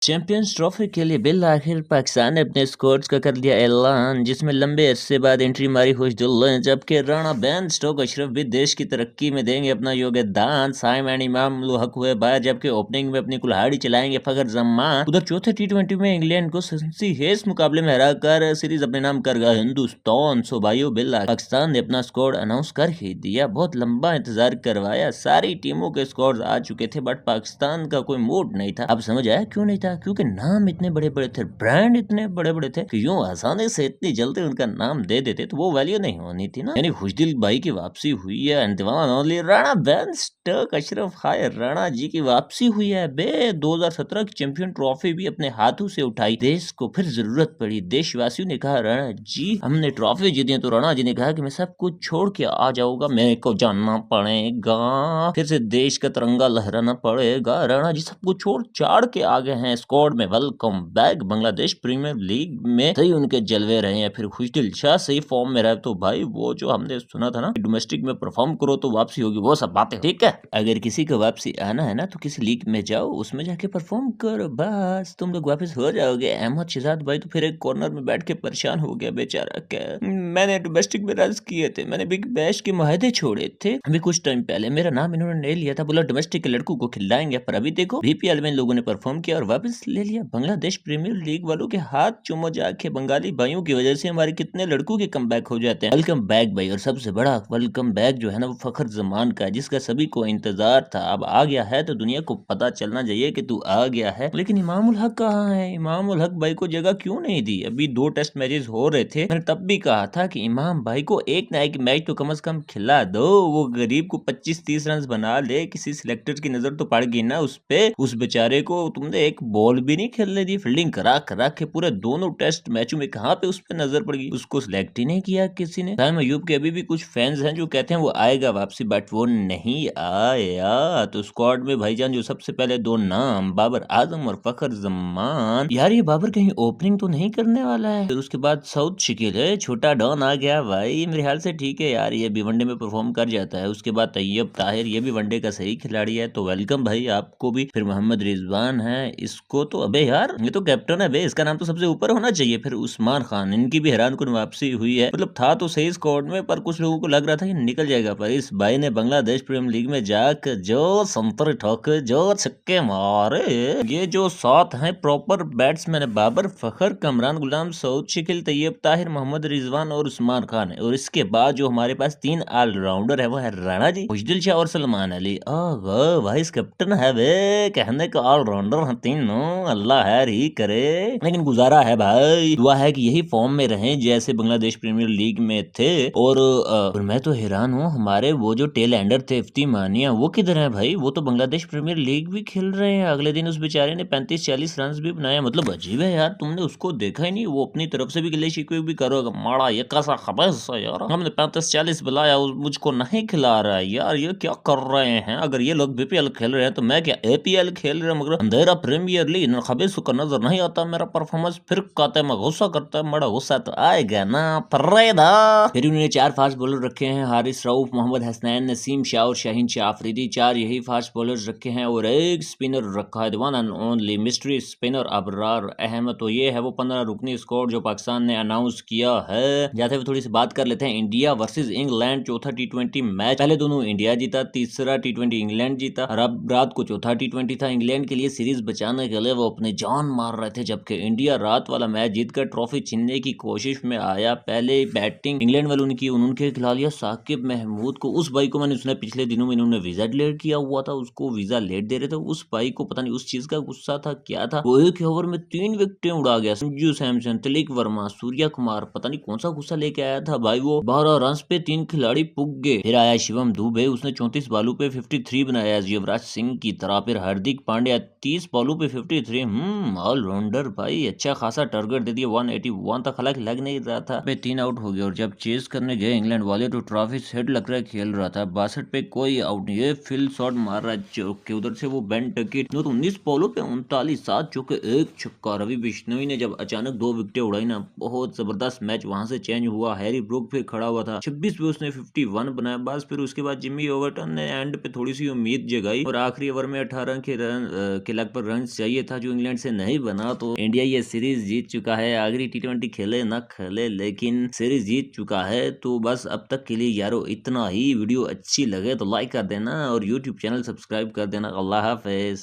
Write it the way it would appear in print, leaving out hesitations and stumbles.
Champions trophy के लिए bill आखिर पाकिस्तान ने अपने स्क्वाड्स का कर दिया ऐलान, जिसमें लंबे अरसे बाद एंट्री मारी खुशदिल ने, जबकि राणा बैन स्टोक अशरफ भी देश की तरक्की में देंगे अपना योगदान। साइम एंड इमाम उल हक हुए बाहर, जबकि ओपनिंग में अपनी कुल्हाड़ी चलाएंगे फखर जमान। उधर चौथे टी20 में इंग्लैंड को हेस मुकाबले में हराकर सीरीज अपने नाम कर गया हिंदुस्तान। सो भाइयों, बिल पाकिस्तान ने अपना स्क्वाड अनाउंस कर ही दिया। बहुत लंबा इंतजार करवाया, सारी टीमों के स्क्वाड आ चुके थे, बट पाकिस्तान का कोई मूड नहीं था। अब समझ आया क्यों नहीं था? क्योंकि नाम इतने बड़े बड़े थे, ब्रांड इतने बड़े बड़े थे कि यूं आसानी से इतनी जल्दी उनका नाम दे देते तो वो वैल्यू नहीं होनी थी ना। यानी खुशदिल भाई की वापसी हुई है, राणा बैन स्टोक अशरफ हाय राणा जी की वापसी हुई है बे। 2017 की चैंपियन ट्रॉफी भी अपने हाथों से उठाई, देश को फिर जरूरत पड़ी। देशवासियों ने कहा राणा जी हमने ट्रॉफी जीती है, तो राणा जी ने कहा कि मैं सब कुछ छोड़ के आ जाऊंगा, मेरे को जानना पड़ेगा, फिर से देश का तिरंगा लहराना पड़ेगा। राणा जी सब कुछ छोड़ छाड़ के आ गए हैं स्क्वाड में। Welcome back. Bangladesh premier league में सही उनके जलवे रहे हैं, फिर खुशदिल शाह सही फॉर्म में रहे, तो भाई वो जो हमने सुना था ना डोमेस्टिक में परफॉर्म करो तो वापसी होगी, वो सब बातें ठीक है। अगर किसी को वापसी आना है ना तो किसी लीग में जाओ, उसमें जाके परफॉर्म करो, बस तुम लोग वापस हो जाओगे। अहमद शहजाद भाई तो फिर एक कॉर्नर में बैठ के परेशान हो गया बेचारा। क्या मैंने डोमेस्टिक में रन किए थे, मैंने बिग बैश के मुआहदे छोड़े थे अभी कुछ टाइम पहले, मेरा नाम इन्होंने ले लिया था, बोला डोमेस्टिक के लड़कों को खिलाएंगे, पर अभी देखो बीपीएल में इन लोगों ने परफॉर्म किया और वापस ले लिया। बांग्लादेश प्रीमियर लीग वालों के हाथ चुमो जाके, बंगाली भाइयों की वजह से हमारे कितने लड़कों के कमबैक हो जाते हैं। वेलकम बैक भाई, और सबसे बड़ा वेलकम बैक जो है ना वो फखर जमान का है, जिसका सभी को इंतजार था। अब आ गया है तो दुनिया को पता चलना चाहिए कि तू आ गया है। लेकिन इमाम उल हक कहाँ है? इमाम उल हक भाई को जगह क्यों नहीं दी? अभी 2 टेस्ट मैचेस हो रहे थे, मैंने तब भी कहा था कि इमाम भाई को एक ना एक मैच तो कम से कम खिला दो, वो गरीब को 25-30 रन बना ले, किसी सिलेक्टर की नजर तो पड़ गई ना उस पे। उस बेचारे को तुमने एक बॉल भी नहीं खेलने दी, फील्डिंग करा करा के पूरे दोनों टेस्ट मैचों में, कहाँ पे उस पे नजर पड़ गई? उसको सिलेक्ट ही नहीं किया किसी ने। साइम अयूब के अभी भी कुछ फैंस हैं जो कहते हैं वो आएगा वापसी, बट वो नहीं आया। तो स्क्वाड में भाईजान जो सबसे पहले 2 नाम, बाबर आजम और फखर जमान। यार ये बाबर कहीं ओपनिंग तो नहीं करने वाला है? फिर उसके बाद साउथ शिकिल है, छोटा डॉन आ गया भाई, मेरे ख्याल से ठीक है यार, ये भी वनडे में परफॉर्म कर जाता है। उसके बाद तैयब ताहिर, ये भी वनडे का सही खिलाड़ी है, तो वेलकम भाई आपको भी। फिर मोहम्मद रिजवान है, इसको तो अबे यार ये तो कैप्टन है बे, इसका नाम तो सबसे ऊपर होना चाहिए। फिर उस्मान खान, इनकी भी हैरान कुन वापसी हुई है, मतलब था तो सही स्क्वाड में, पर कुछ लोगों को लग रहा था कि निकल जाएगा, पर इस भाई ने बांग्लादेश प्रीमियर लीग में जाकर जो संतरे ठोके, जो छक्के मारे, ये जो 7 हैं प्रॉपर बैट्समैन है, बाबर, फखर, कमरान गुलाम, सऊद शिकिल, तैयब ताहिर, मोहम्मद रिजवान और उस्मान खान है। और इसके बाद जो हमारे पास 3 ऑलराउंडर है वो है राणा जी, खुशदिल शाह और सलमान अली। वाइस कैप्टन है वे, कहने का ऑलराउंडर है तीनों, अल्लाह हैर ही करे। लेकिन गुजारा है भाई, दुआ है कि यही फॉर्म में रहें जैसे बांग्लादेश प्रीमियर लीग में थे। और मैं तो हैरान हूँ, हमारे वो जो टेल एंडर थे इफ्ती मानिया, वो किधर है भाई? वो तो बांग्लादेश प्रीमियर लीग भी खेल रहे हैं। अगले दिन उस बेचारे ने 35-40 रन भी बनाया, मतलब अजीब है यार, तुमने उसको देखा ही नहीं? वो अपनी तरफ से भी गिले शिकवे भी करोगे, माड़ा ये कैसा खबस है यार, हमने 35-40 बुलाया, मुझको नहीं खिला रहा है यार, ये क्या कर रहे हैं? अगर ये लोग बीपीएल खेल रहे हैं तो मैं क्या एपीएल खेल रहा हूँ? मगर अंधेरा प्रीमियर लीग खबीस को नजर नहीं आता मेरा परफॉर्मेंस, फिर कहते मैं गुस्सा करता है, बड़ा गुस्सा तो आएगा ना फरेदा। फिर उन्होंने 4 फास्ट बॉलर रखे हैं, हारिस रऊफ, मोहम्मद हसनैन, नसीम शाह और शाहीन शाह अफरीदी, 4 यही फास्ट बॉलर्स रखे हैं, और एक स्पिनर रखा है, one and only mystery spinner Abrar Ahmed. तो ये है वो 15 रुकनी स्क्वाड जो पाकिस्तान ने अनाउंस किया है। जाते हुए थोड़ी सी बात कर लेते हैं इंडिया वर्सेस इंग्लैंड, चौथा टी20 मैच, पहले दोनों इंडिया जीता, तीसरा टी20 इंग्लैंड जीता, और अब रात को चौथा टी20 था। इंग्लैंड के लिए सीरीज बचाने के लिए वो अपने जान मार रहे थे, जबकि इंडिया रात वाला मैच जीतकर ट्रॉफी छीनने की कोशिश में आया। पहले बैटिंग इंग्लैंड वालों ने की, उन्होंने खिला लिया साकिब महमूद को। उस भाई को मैंने सुना पिछले दिनों में इन्होंने वीजा लेट किया हुआ था, उसको वीजा लेट दे रहे थे। उस भाई को पता नहीं उस चीज का गुस्सा था क्या था, वो एक ओवर में 3 विकेटें उड़ा गया। संजू सैमसन, तिलक वर्मा, सूर्या कुमार, पता नहीं कौन सा गुस्सा लेके आया था भाई वो। 12 रन पे 3 खिलाड़ी पुग गए। फिर आया शिवम दुबे, उसने 34 बॉलों पे 53 बनाया युवराज सिंह की तरह। फिर हार्दिक पांड्या 30 बॉलों पे 53, ऑलराउंडर भाई, अच्छा खासा टारगेट दे दिया, 181 तक, हालांकि लग नहीं रहा था, 3 आउट हो गया। और जब चेस करने गए इंग्लैंड वाले तो ट्रॉफिस हेड लग रहा है खेल रहा था, 62 पे कोई आउट नहीं, ये फील शॉट मार रहा है चौके, उधर से वो बेन टकीट, तो 19 बॉलों पे 39, 7 चौके 1 छक्का। रवि बिश्नोई ने जब अचानक 2 विकेटें उड़ाई ना, बहुत जबरदस्त मैच वहां से चेंज हुआ। हैरी ब्रूक फिर खड़ा हुआ था, 26 पे उसने 51 बनाया बस। फिर उसके बाद जिम्मी ओवरटन ने एंड पे थोड़ी सी उम्मीद जगाई और आखिरी ओवर में 18 के के लगभग रन चाहिए था जो इंग्लैंड से नहीं बना, तो इंडिया ये सीरीज जीत चुका है। आखिरी T20 खेले ना खेले लेकिन सीरीज जीत चुका है। तो बस अब तक के लिए यारो इतना ही। वीडियो अच्छी लगे तो लाइक कर देना और यूट्यूब चैनल सब्सक्राइब कर देना। अल्लाह हाफिज।